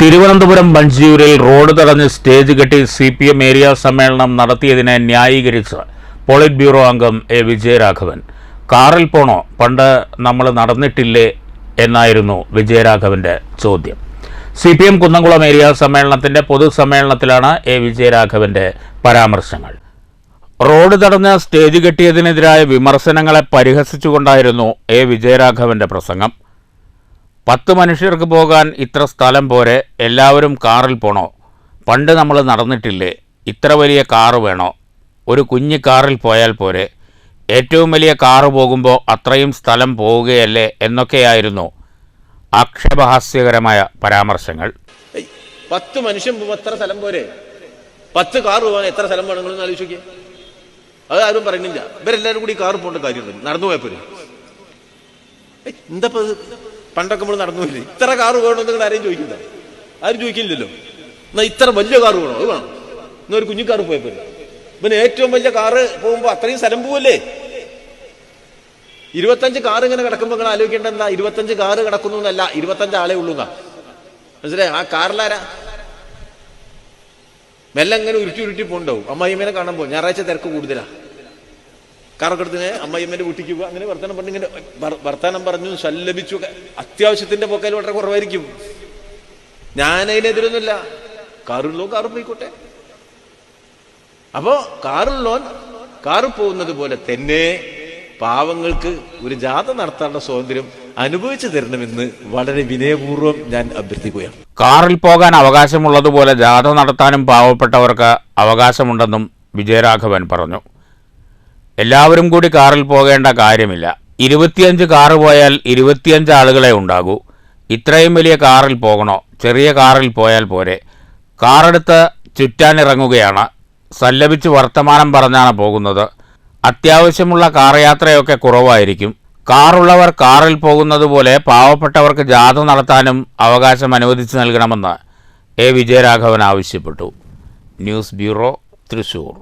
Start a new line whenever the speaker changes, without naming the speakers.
Thiruvananthapuram വഞ്ചിയൂരിൽ road തടഞ്ഞ് stage കെട്ടി CPM area സമ്മേളനം നടത്തിയതിനെ ന്യായീകരിച്ച് പോളിറ്റ് ബ്യൂറോ അംഗം എ വിജയരാഘവൻ. കാറിൽ പോണോ, പണ്ട് നമ്മൾ നടന്നിട്ടില്ലേ എന്നായിരുന്നു വിജയരാഘവന്റെ ചോദ്യം. CPM കുന്നംകുളം ഏരിയ സമ്മേളനത്തിന്റെ പൊതുസമ്മേളനത്തിലാണ് എ വിജയരാഘവന്റെ പരാമർശങ്ങൾ. റോഡ് തടഞ്ഞ് സ്റ്റേജ് കെട്ടിയതിനെതിരായ വിമർശനങ്ങളെ പരിഹസിച്ചുകൊണ്ടായിരുന്നു എ വിജയരാഘവന്റെ പ്രസംഗം. 10 മനുഷ്യർക്ക് പോകാൻ ഇത്ര സ്ഥലം പോരെ, എല്ലാവരും കാറിൽ പോണോ, പണ്ട് നമ്മൾ നടന്നിട്ടില്ലേ, ഇത്ര വലിയ കാറ് വേണോ, ഒരു കുഞ്ഞു കാറിൽ പോയാൽ പോരെ, ഏറ്റവും വലിയ കാറ് പോകുമ്പോൾ അത്രയും സ്ഥലം പോവുകയല്ലേ എന്നൊക്കെയായിരുന്നു ആക്ഷേപഹാസ്യകരമായ പരാമർശങ്ങൾ.
10 മനുഷ്യൻ പോകുമ്പോൾ എത്ര സ്ഥലം പോരെ, 10 കാർ പോകാൻ എത്ര സ്ഥലം വേണമെന്ന് ആലോചിക്കുക. അത് ആരും പറയുന്നില്ല. ഇവരെല്ലാവരും കൂടി കാർ പോകേണ്ട കാര്യമുണ്ട്, നടന്നു പോയപ്പോഴും. എന്താ പണ്ടൊക്കെ നമ്മൾ നടന്നു പോയില്ലേ, ഇത്ര കാറ് വേണമെന്ന് നിങ്ങൾ ആരെയും ചോദിക്കില്ല, ആരും ചോദിക്കില്ലല്ലോ. എന്നാൽ ഇത്ര വലിയ കാറ് വേണോ, അത് വേണം. എന്നാൽ ഒരു കുഞ്ഞു കാറ് പോയപ്പോഴും പിന്നെ ഏറ്റവും വലിയ കാറ് പോകുമ്പോൾ അത്രയും സ്ഥലം പോവല്ലേ. 25 കാറ് ഇങ്ങനെ കിടക്കുമ്പോൾ നിങ്ങൾ ആലോചിക്കേണ്ട എന്താ, 25 കാറ് കിടക്കുന്നു എന്നല്ല, 25 ആളെ ഉള്ളൂ എന്നാ. മനസ്സിലായി? ആ കാറിലാരാ മെല്ലെ ഇങ്ങനെ ഉരുട്ടി പോണ്ടാവും. അമ്മായിമ്മേനെ കാണാൻ പോകും, ഞായറാഴ്ച തിരക്ക് കൂടുതലാ. കാറൊക്കെ എടുത്തിന് അമ്മായിമ്മേന്റെ വീട്ടിക്ക് പോകുക, അങ്ങനെ വർത്തമാനം പറഞ്ഞ് ഇങ്ങനെ വർത്തമാനം പറഞ്ഞു സല്ലപിച്ചു. അത്യാവശ്യത്തിന്റെ പോക്കയിൽ വളരെ കുറവായിരിക്കും. ഞാനതിനെതിരൊന്നുമില്ല, കാറുള്ളോ കാറ് പോയിക്കോട്ടെ. അപ്പോ കാറുള്ളോൻ കാറ് പോകുന്നത് പോലെ തന്നെ പാവങ്ങൾക്ക് ഒരു ജാഥ നടത്താനുള്ള സ്വാതന്ത്ര്യം അനുഭവിച്ചു തരണമെന്ന് വളരെ വിനയപൂർവ്വം ഞാൻ അഭ്യർത്ഥിക്കുകയാണ്.
കാറിൽ പോകാൻ അവകാശമുള്ളതുപോലെ ജാഥ നടത്താനും പാവപ്പെട്ടവർക്ക് അവകാശമുണ്ടെന്നും വിജയരാഘവൻ പറഞ്ഞു. എല്ലാവരും കൂടി കാറിൽ പോകേണ്ട കാര്യമില്ല. 25 കാറ് പോയാൽ 25 ആളുകളെ ഉണ്ടാകൂ. ഇത്രയും വലിയ കാറിൽ പോകണോ, ചെറിയ കാറിൽ പോയാൽ പോരെ, കാറെടുത്ത് ചുറ്റാനിറങ്ങുകയാണ്, സല്ലപിച്ച് വർത്തമാനം പറഞ്ഞാണ് പോകുന്നത്. അത്യാവശ്യമുള്ള കാർ യാത്രയൊക്കെ കുറവായിരിക്കും. കാറുള്ളവർ കാറിൽ പോകുന്നത് പോലെ പാവപ്പെട്ടവർക്ക് ജാഥ നടത്താനും അവകാശം അനുവദിച്ചു നൽകണമെന്ന് എ വിജയരാഘവൻ ആവശ്യപ്പെട്ടു. News bureau, Thrissur.